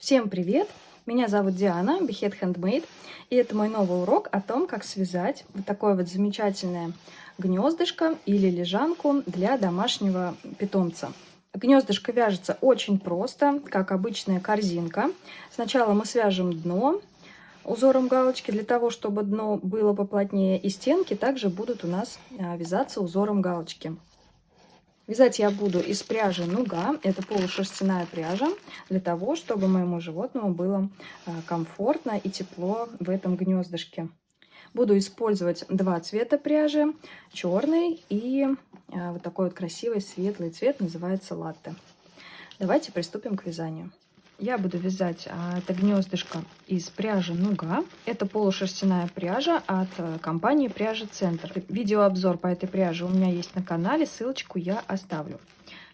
Всем привет! Меня зовут Диана, Behead Handmade, и это мой новый урок о том, как связать вот такое вот замечательное гнездышко или лежанку для домашнего питомца. Гнездышко вяжется очень просто, как обычная корзинка. Сначала мы свяжем дно узором галочки для того, чтобы дно было поплотнее, и стенки также будут у нас вязаться узором галочки. Вязать я буду из пряжи Нуга, это полушерстяная пряжа, для того, чтобы моему животному было комфортно и тепло в этом гнездышке. Буду использовать два цвета пряжи, черный и вот такой вот красивый светлый цвет, называется латте. Давайте приступим к вязанию. Я буду вязать это гнездышко из пряжи Нуга. Это полушерстяная пряжа от компании Пряжа Центр. Видеообзор по этой пряже у меня есть на канале, ссылочку я оставлю.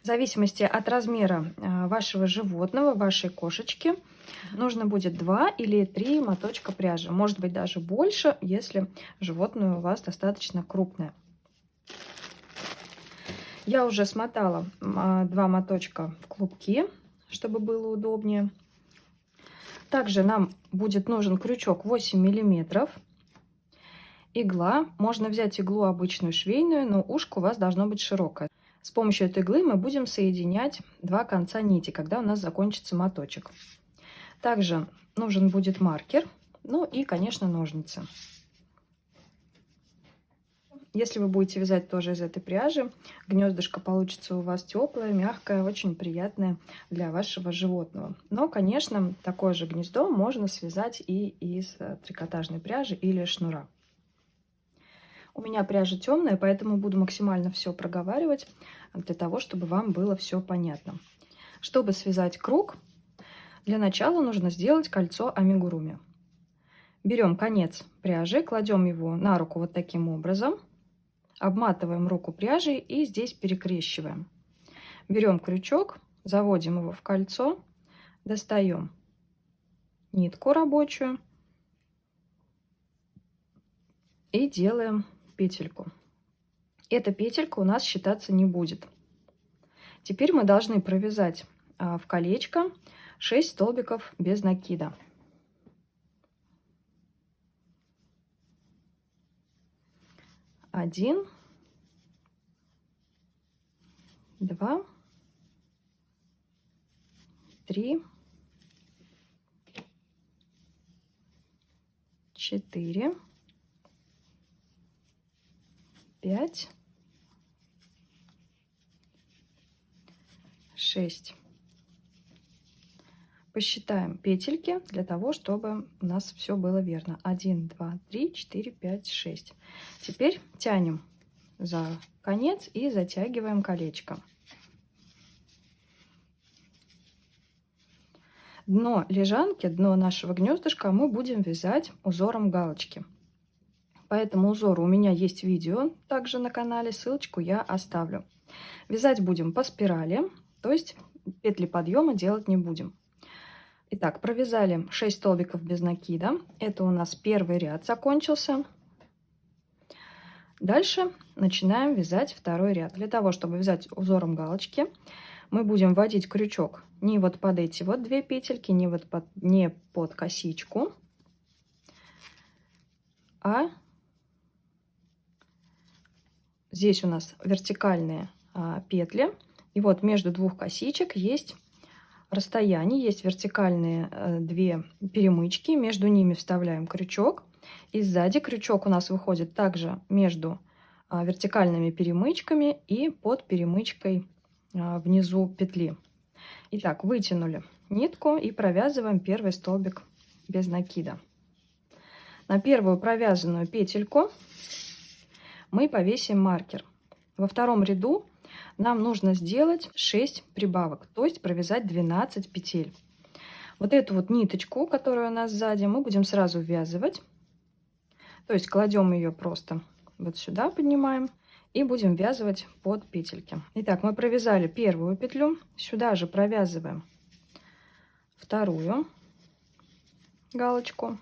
В зависимости от размера вашего животного, вашей кошечки, нужно будет 2 или 3 моточка пряжи. Может быть даже больше, если животное у вас достаточно крупное. Я уже смотала 2 моточка в клубки, чтобы было удобнее. Также нам будет нужен крючок 8 миллиметров. Игла. Можно взять иглу обычную швейную, но ушко у вас должно быть широкое. С помощью этой иглы мы будем соединять два конца нити, когда у нас закончится моточек. Также нужен будет маркер, ну и, конечно, ножницы. Если вы будете вязать тоже из этой пряжи, гнездышко получится у вас теплое, мягкое, очень приятное для вашего животного. Но, конечно, такое же гнездо можно связать и из трикотажной пряжи или шнура. У меня пряжа темная, поэтому буду максимально все проговаривать, для того, чтобы вам было все понятно. Чтобы связать круг, для начала нужно сделать кольцо амигуруми. Берем конец пряжи, кладем его на руку вот таким образом. Обматываем руку пряжей и здесь перекрещиваем. Берем крючок, заводим его в кольцо, достаем нитку рабочую и делаем петельку. Эта петелька у нас считаться не будет. Теперь мы должны провязать в колечко 6 столбиков без накида. 1, 2, 3, 4, 5, 6. Посчитаем петельки для того, чтобы у нас все было верно. 1, 2, 3, 4, 5, 6. Теперь тянем за конец и затягиваем колечко. Дно лежанки, дно нашего гнездышка мы будем вязать узором галочки. По этому узору у меня есть видео также на канале, ссылочку я оставлю. Вязать будем по спирали, то есть петли подъема делать не будем. Итак, провязали 6 столбиков без накида. Это у нас первый ряд закончился. Дальше начинаем вязать второй ряд. Для того, чтобы вязать узором галочки, мы будем вводить крючок не вот под эти вот две петельки, не под косичку, а здесь у нас вертикальные петли. И вот между двух косичек есть расстояние, есть вертикальные две перемычки, между ними вставляем крючок, и сзади крючок у нас выходит также между вертикальными перемычками и под перемычкой внизу петли. Итак, вытянули нитку и провязываем первый столбик без накида. На первую провязанную петельку мы повесим маркер. Во втором ряду нам нужно сделать 6 прибавок, то есть провязать 12 петель. Вот эту вот ниточку, которая у нас сзади, мы будем сразу ввязывать. То есть кладем ее просто вот сюда, поднимаем и будем ввязывать под петельки. Итак, мы провязали первую петлю, сюда же провязываем вторую галочку.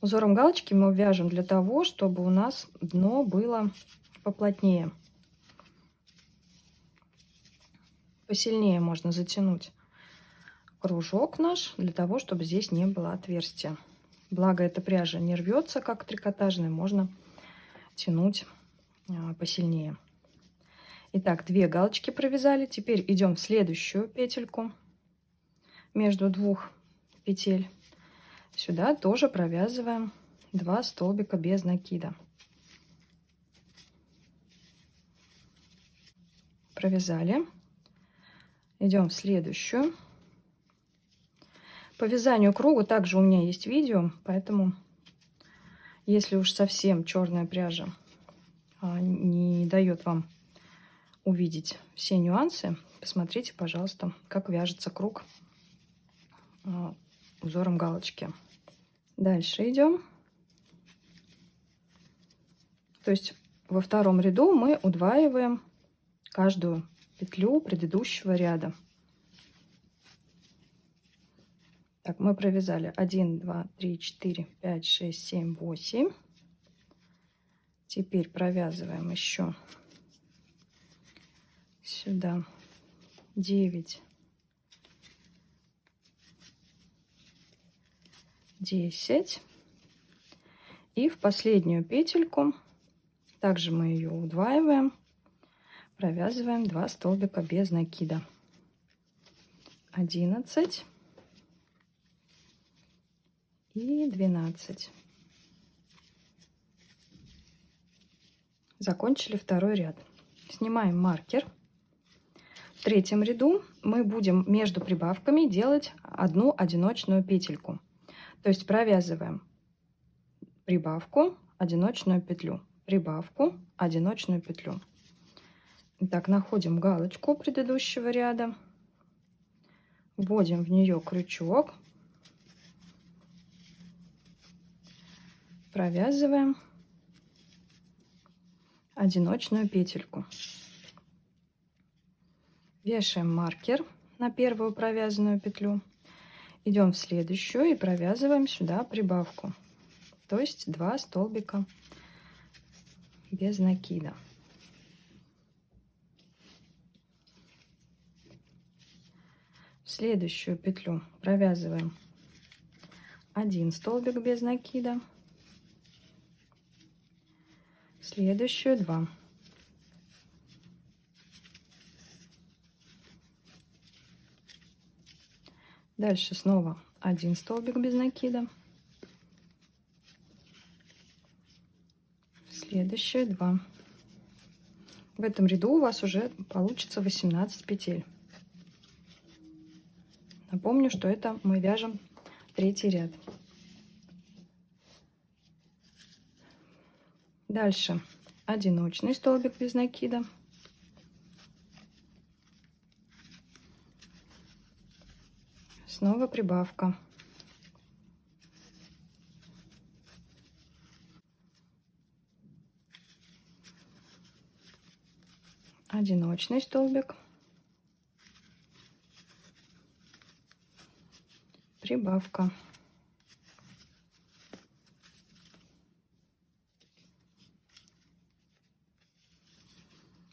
Узором галочки мы вяжем для того, чтобы у нас дно было поплотнее. Посильнее можно затянуть кружок наш для того, чтобы здесь не было отверстия. Благо эта пряжа не рвется, как трикотажная, можно тянуть посильнее. Итак, 2 галочки провязали. Теперь идем в следующую петельку между 2 петель. Сюда тоже провязываем 2 столбика без накида. Провязали. Идем в следующую. По вязанию кругу также у меня есть видео, поэтому если уж совсем черная пряжа не дает вам увидеть все нюансы, посмотрите, пожалуйста, как вяжется круг узором галочки. Дальше идем. То есть во втором ряду мы удваиваем каждую петлю предыдущего ряда. Так, мы провязали 1, 2, 3, 4, 5, 6, 7, 8. Теперь провязываем еще сюда 9, 10. И в последнюю петельку, также мы ее удваиваем, провязываем 2 столбика без накида. 11 и 12. Закончили второй ряд. Снимаем маркер. В третьем ряду мы будем между прибавками делать одну одиночную петельку. То есть провязываем прибавку, одиночную петлю, прибавку, одиночную петлю. Итак, находим галочку предыдущего ряда, вводим в нее крючок, провязываем одиночную петельку. Вешаем маркер на первую провязанную петлю. Идем в следующую и провязываем сюда прибавку. То есть 2 столбика без накида. В следующую петлю провязываем 1 столбик без накида. В следующую 2. Дальше снова 1 столбик без накида. Следующие 2. В этом ряду у вас уже получится 18 петель. Напомню, что это мы вяжем третий ряд. Дальше одиночный столбик без накида. Снова прибавка. Одиночный столбик. Прибавка.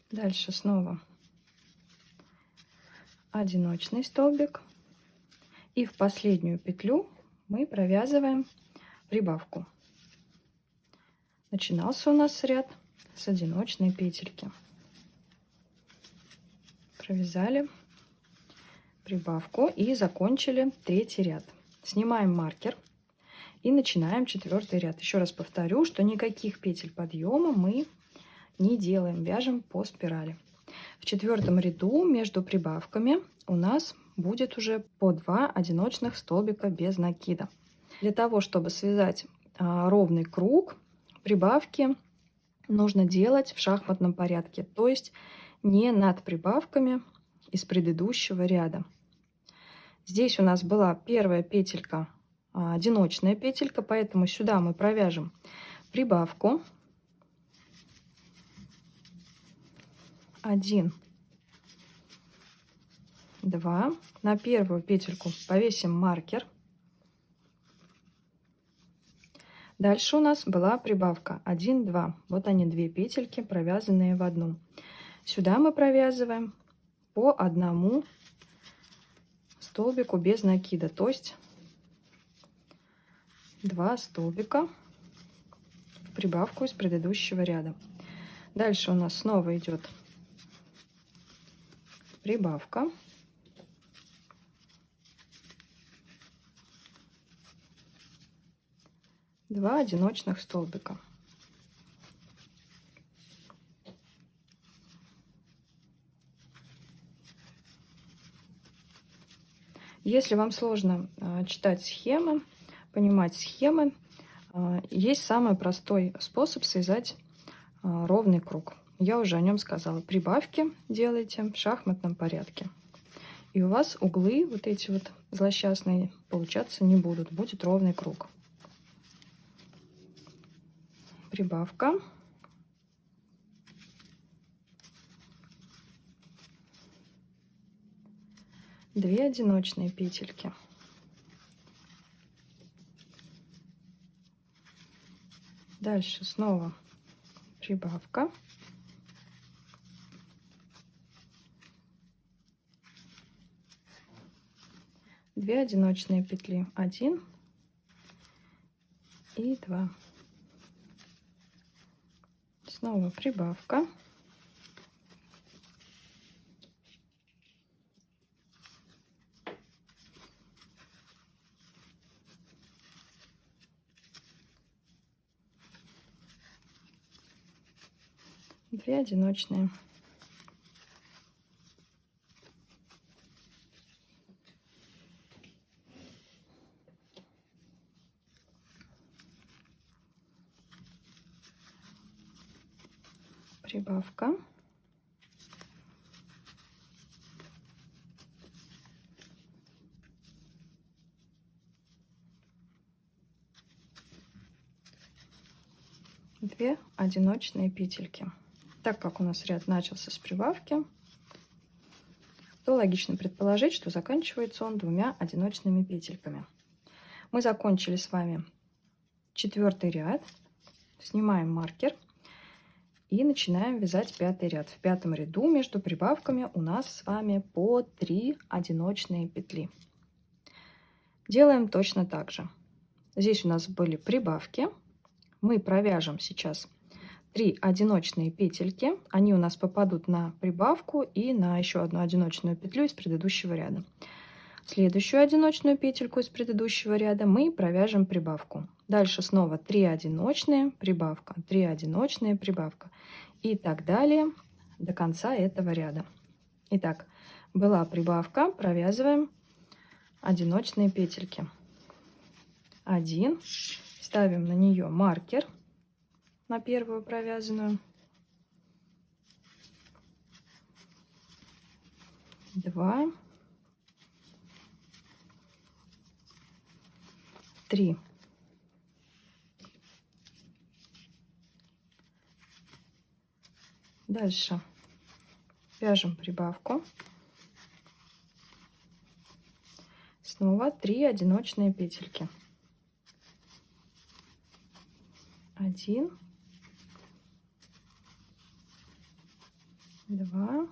Дальше снова одиночный столбик. И в последнюю петлю мы провязываем прибавку. Начинался у нас ряд с одиночной петельки. Провязали прибавку и закончили третий ряд. Снимаем маркер и начинаем четвертый ряд. Еще раз повторю, что никаких петель подъема мы не делаем, вяжем по спирали. В четвертом ряду между прибавками у нас будет уже по 2 одиночных столбика без накида. Для того, чтобы связать ровный круг, прибавки нужно делать в шахматном порядке, то есть не над прибавками из предыдущего ряда. Здесь у нас была первая петелька, одиночная петелька, поэтому сюда мы провяжем прибавку. 1, 2. На первую петельку повесим маркер. Дальше у нас была прибавка 1, 2. Вот они, 2 петельки, провязанные в одну. Сюда мы провязываем по одному столбику без накида, то есть 2 столбика в прибавку из предыдущего ряда. Дальше у нас снова идет прибавка. Два одиночных столбика. Если вам сложно читать схемы, понимать схемы, есть самый простой способ связать ровный круг. Я уже о нем сказала. Прибавки делайте в шахматном порядке. И у вас углы, вот эти вот злосчастные, получаться не будут. Будет ровный круг. Прибавка. Две одиночные петельки. Дальше снова прибавка. Две одиночные петли. 1 и 2. Снова прибавка. Две одиночные. Прибавка. Две одиночные петельки. Так как у нас ряд начался с прибавки, то логично предположить, что заканчивается он двумя одиночными петельками. Мы закончили с вами 4-й ряд. Снимаем маркер и начинаем вязать 5-й ряд. В 5-м ряду между прибавками у нас с вами по 3 одиночные петли. Делаем точно так же. Здесь у нас были прибавки. Мы провяжем сейчас 3 одиночные петельки. Они у нас попадут на прибавку и на еще одну одиночную петлю из предыдущего ряда. Следующую одиночную петельку из предыдущего ряда мы провяжем прибавку. Дальше снова 3 одиночные, прибавка, 3 одиночные, прибавка. И так далее до конца этого ряда. Итак, была прибавка, провязываем одиночные петельки. 1, ставим на нее маркер на первую провязанную. 2, 3. Дальше вяжем прибавку. Снова 3 одиночные петельки. 1, 2,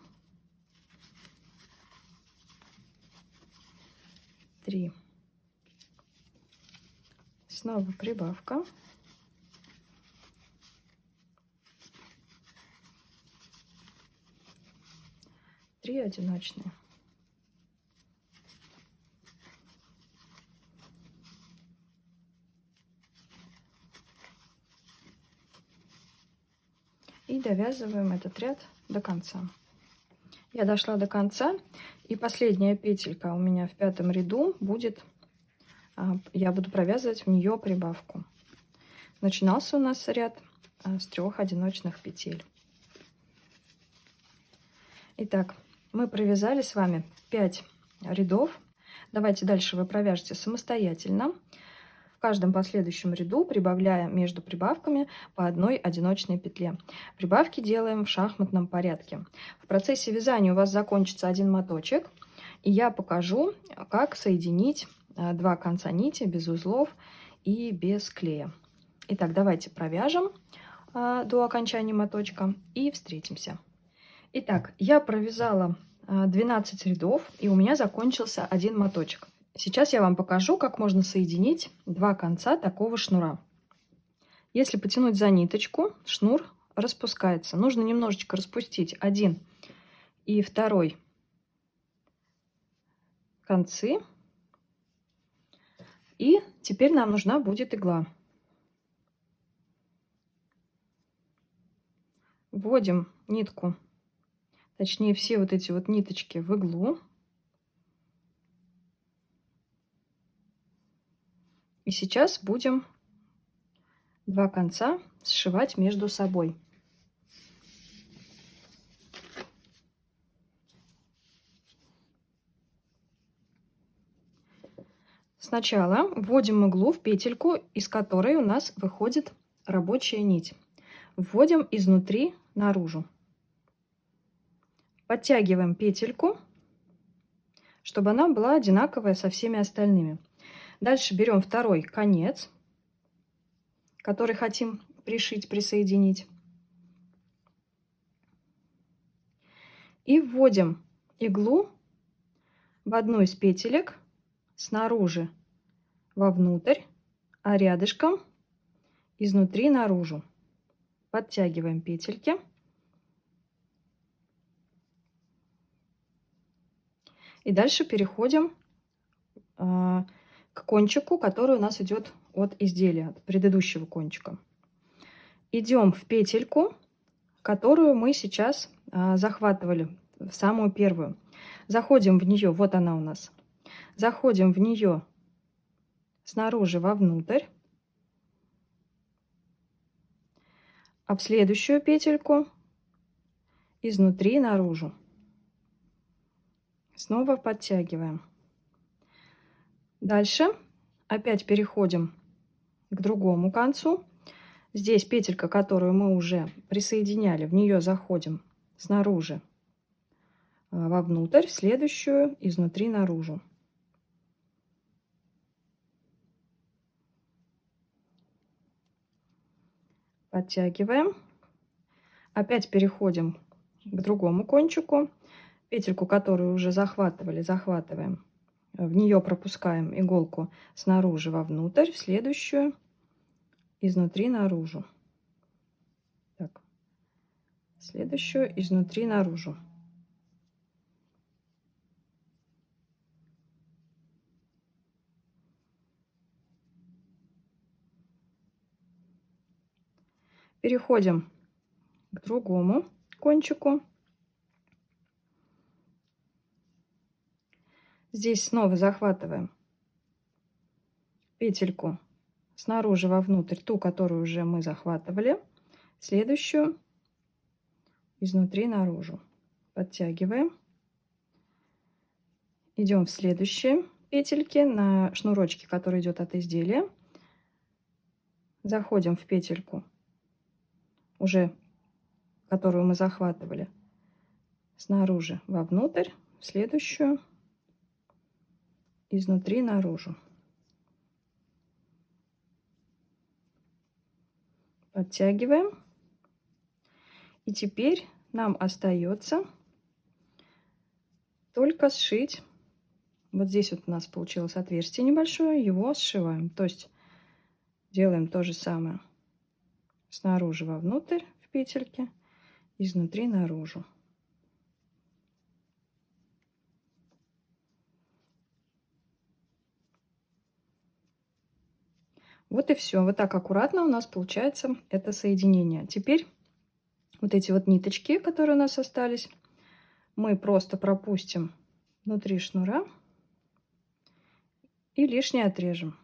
3. Снова прибавка. Три одиночные. И довязываем этот ряд до конца. Я дошла до конца, и последняя петелька у меня в 5-м ряду будет, я буду провязывать в нее прибавку. Начинался у нас ряд с 3 одиночных петель. Итак, мы провязали с вами 5 рядов. Давайте дальше вы провяжете самостоятельно. В каждом последующем ряду, прибавляя между прибавками по одной одиночной петле. Прибавки делаем в шахматном порядке. В процессе вязания у вас закончится один моточек, и я покажу, как соединить два конца нити без узлов и без клея. Итак, давайте провяжем до окончания моточка и встретимся. Итак, я провязала 12 рядов, и у меня закончился один моточек. Сейчас я вам покажу, как можно соединить два конца такого шнура. Если потянуть за ниточку, шнур распускается. Нужно немножечко распустить один и второй концы. И теперь нам нужна будет игла. Вводим нитку, точнее все вот эти вот ниточки в иглу. И сейчас будем два конца сшивать между собой. Сначала вводим иглу в петельку, из которой у нас выходит рабочая нить. Вводим изнутри наружу. Подтягиваем петельку, чтобы она была одинаковая со всеми остальными. Дальше берем второй конец, который хотим пришить, присоединить. И вводим иглу в одну из петелек снаружи вовнутрь, а рядышком изнутри наружу. Подтягиваем петельки. И дальше переходим к кончику, который у нас идет от изделия, от предыдущего кончика. Идем в петельку, которую мы сейчас захватывали, в самую первую. Заходим в нее, вот она у нас. Заходим в нее снаружи вовнутрь. А в следующую петельку изнутри наружу. Снова подтягиваем. Дальше опять переходим к другому концу. Здесь петелька, которую мы уже присоединяли, в нее заходим снаружи вовнутрь, в следующую изнутри наружу. Подтягиваем. Опять переходим к другому кончику. Петельку, которую уже захватывали, захватываем. В нее пропускаем иголку снаружи вовнутрь, в следующую изнутри наружу. Так. Следующую изнутри наружу. Переходим к другому кончику. Здесь снова захватываем петельку снаружи вовнутрь, ту, которую уже мы захватывали. Следующую изнутри наружу. Подтягиваем. Идем в следующие петельки на шнурочке, который идет от изделия. Заходим в петельку, уже которую мы захватывали, снаружи вовнутрь, в следующую изнутри наружу. Подтягиваем. И теперь нам остается только сшить. Вот здесь вот у нас получилось отверстие небольшое, его сшиваем. То есть делаем то же самое снаружи вовнутрь в петельке, изнутри наружу. Вот и все. Вот так аккуратно у нас получается это соединение. Теперь вот эти вот ниточки, которые у нас остались, мы просто пропустим внутри шнура и лишнее отрежем.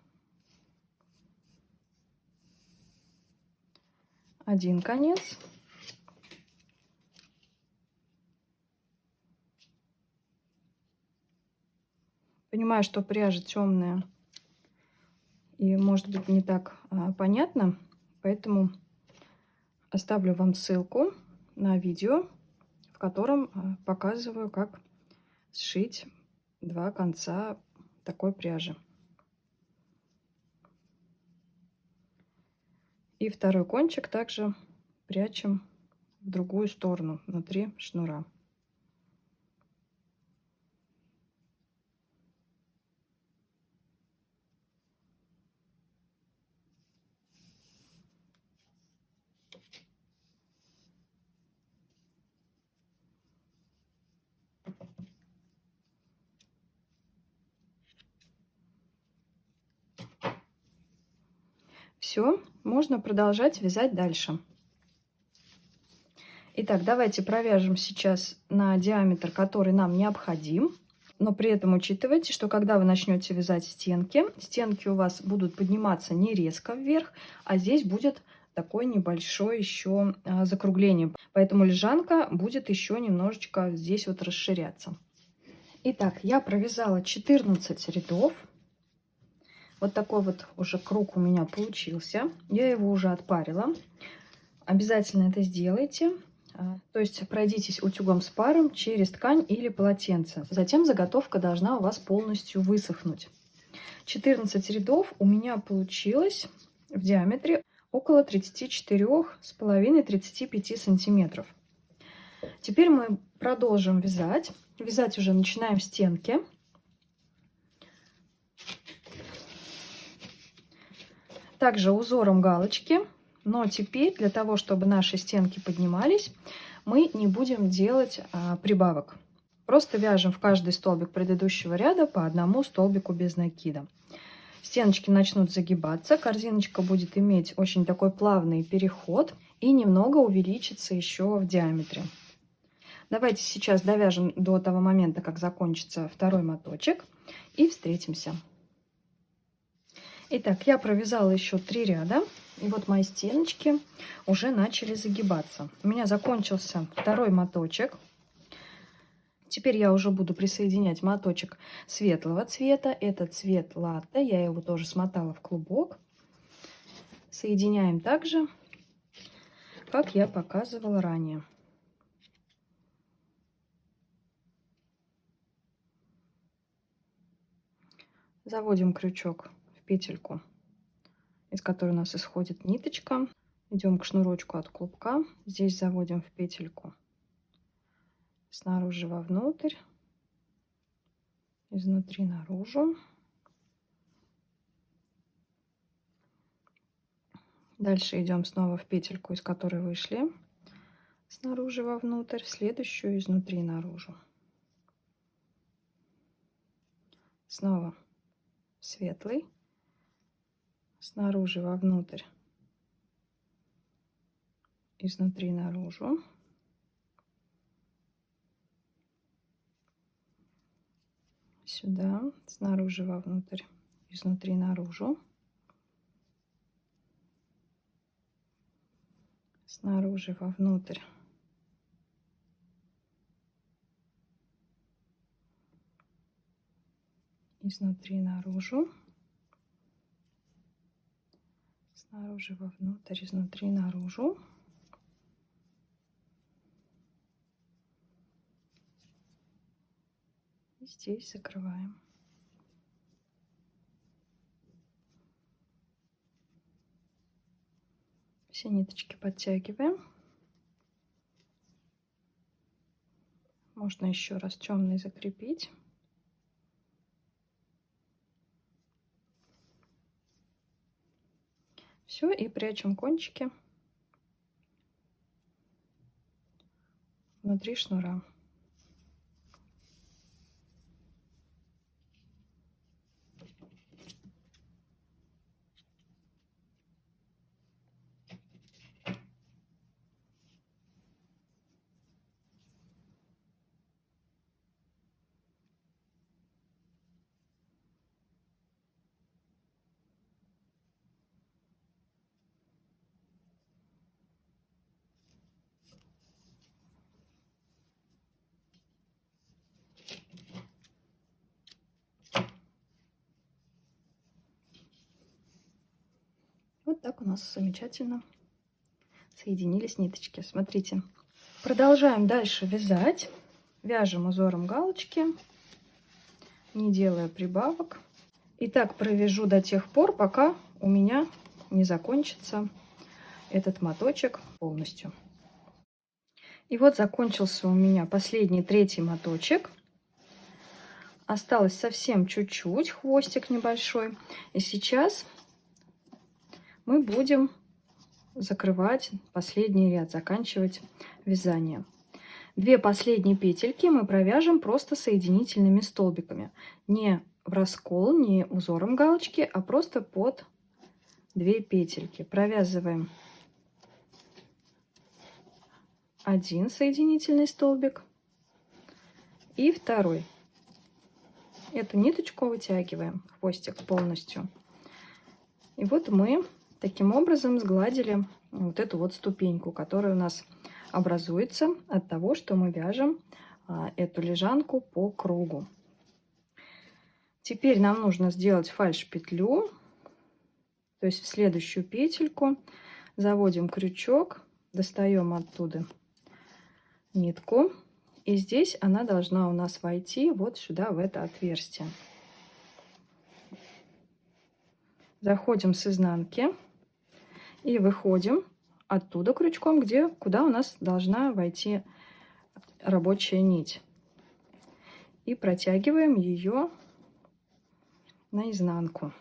Один конец. Понимаю, что пряжа темная и может быть не так понятно, поэтому оставлю вам ссылку на видео, в котором показываю, как сшить два конца такой пряжи. И второй кончик также прячем в другую сторону, внутри шнура. Все, можно продолжать вязать дальше. Итак, давайте провяжем сейчас на диаметр, который нам необходим. Но при этом учитывайте, что когда вы начнете вязать стенки у вас будут подниматься не резко вверх, а здесь будет такое небольшое еще закругление. Поэтому лежанка будет еще немножечко здесь вот расширяться. Итак, я провязала 14 рядов. Вот такой вот уже круг у меня получился. Я его уже отпарила. Обязательно это сделайте. То есть пройдитесь утюгом с паром через ткань или полотенце. Затем заготовка должна у вас полностью высохнуть. 14 рядов у меня получилось в диаметре около 34,5-35 сантиметров. Теперь мы продолжим вязать. Вязать уже начинаем стенки. Также узором галочки. Но теперь для того, чтобы наши стенки поднимались, мы не будем делать прибавок. Просто вяжем в каждый столбик предыдущего ряда по одному столбику без накида. Стеночки начнут загибаться, корзиночка будет иметь очень такой плавный переход и немного увеличится еще в диаметре. Давайте сейчас довяжем до того момента, как закончится второй моточек, и встретимся. Итак, я провязала еще 3 ряда, и вот мои стеночки уже начали загибаться. У меня закончился второй моточек. Теперь я уже буду присоединять моточек светлого цвета. Это цвет латте, я его тоже смотала в клубок. Соединяем так же, как я показывала ранее. Заводим крючок в петельку, из которой у нас исходит ниточка. Идем к шнурочку от клубка. Здесь заводим в петельку снаружи вовнутрь, изнутри наружу. Дальше идем снова в петельку, из которой вышли, снаружи вовнутрь, в следующую изнутри наружу. Снова светлый, снаружи вовнутрь, изнутри наружу. Сюда, снаружи вовнутрь, изнутри наружу. Снаружи вовнутрь. Изнутри наружу. Снаружи вовнутрь, изнутри наружу. И здесь закрываем. Все ниточки подтягиваем. Можно еще раз темный закрепить. Все, и прячем кончики внутри шнура. Вот так у нас замечательно соединились ниточки. Смотрите. Продолжаем дальше вязать. Вяжем узором галочки, не делая прибавок. И так провяжу до тех пор, пока у меня не закончится этот моточек полностью. И вот закончился у меня последний, третий моточек. Осталось совсем чуть-чуть, хвостик небольшой. И сейчас мы будем закрывать последний ряд, заканчивать вязание. 2 последние петельки мы провяжем просто соединительными столбиками. Не в раскол, не узором галочки, а просто под 2 петельки. Провязываем 1 соединительный столбик и 2. Эту ниточку вытягиваем, хвостик полностью. И вот мы таким образом сгладили вот эту вот ступеньку, которая у нас образуется от того, что мы вяжем эту лежанку по кругу. Теперь нам нужно сделать фальш-петлю, то есть в следующую петельку заводим крючок, достаем оттуда нитку, и здесь она должна у нас войти вот сюда, в это отверстие. Заходим с изнанки и выходим оттуда крючком, куда у нас должна войти рабочая нить. И протягиваем ее наизнанку.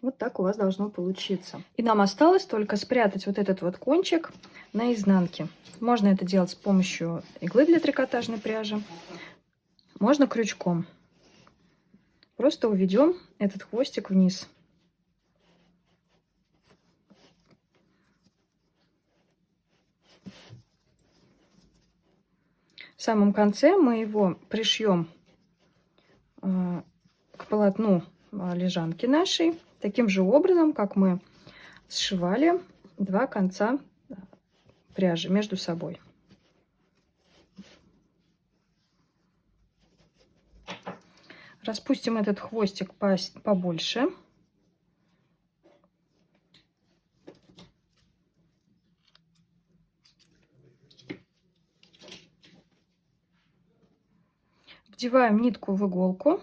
Вот так у вас должно получиться. И нам осталось только спрятать вот этот вот кончик на изнанке. Можно это делать с помощью иглы для трикотажной пряжи, можно крючком. Просто уведем этот хвостик вниз. В самом конце мы его пришьем к полотну лежанки нашей, таким же образом, как мы сшивали 2 конца пряжи между собой. Распустим этот хвостик побольше. Вдеваем нитку в иголку.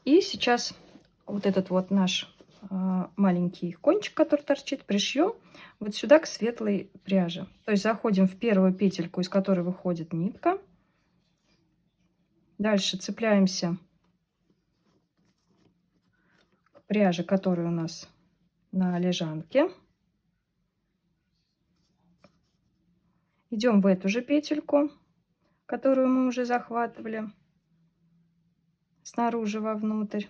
И сейчас вот этот вот наш маленький кончик, который торчит, пришьем вот сюда к светлой пряже. То есть заходим в первую петельку, из которой выходит нитка. Дальше цепляемся к пряже, которая у нас на лежанке. Идем в эту же петельку, которую мы уже захватывали снаружи вовнутрь.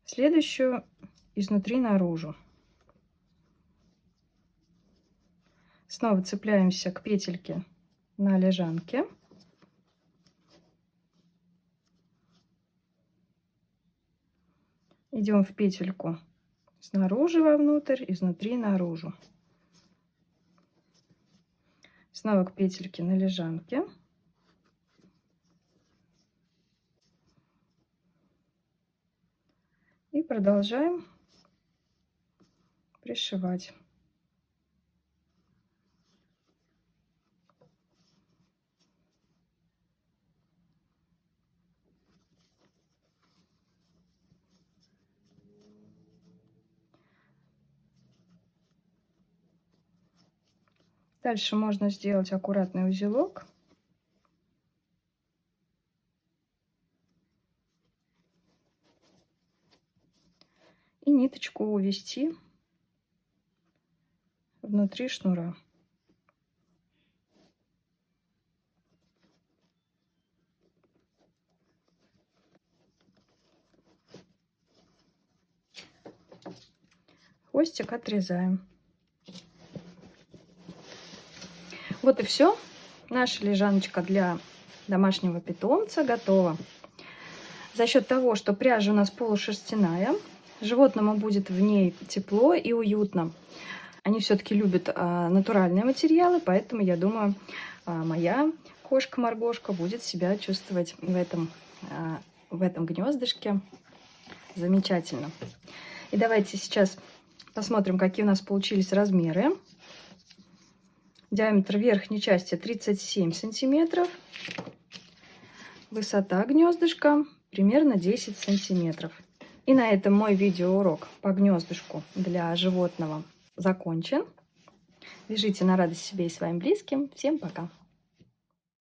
Следующую изнутри наружу. Снова цепляемся к петельке на лежанке. Идем в петельку снаружи вовнутрь, изнутри наружу. Снова к петельке на лежанке. И продолжаем пришивать. Дальше можно сделать аккуратный узелок. И ниточку увести внутри шнура. Хвостик отрезаем. Вот и все. Наша лежаночка для домашнего питомца готова. За счет того, что пряжа у нас полушерстяная, животному будет в ней тепло и уютно. Они все-таки любят натуральные материалы, поэтому, я думаю, моя кошка-маргошка будет себя чувствовать в этом гнездышке замечательно. И давайте сейчас посмотрим, какие у нас получились размеры. Диаметр верхней части 37 сантиметров. Высота гнездышка примерно 10 сантиметров. И на этом мой видеоурок по гнездышку для животного закончен. Вяжите на радость себе и своим близким. Всем пока!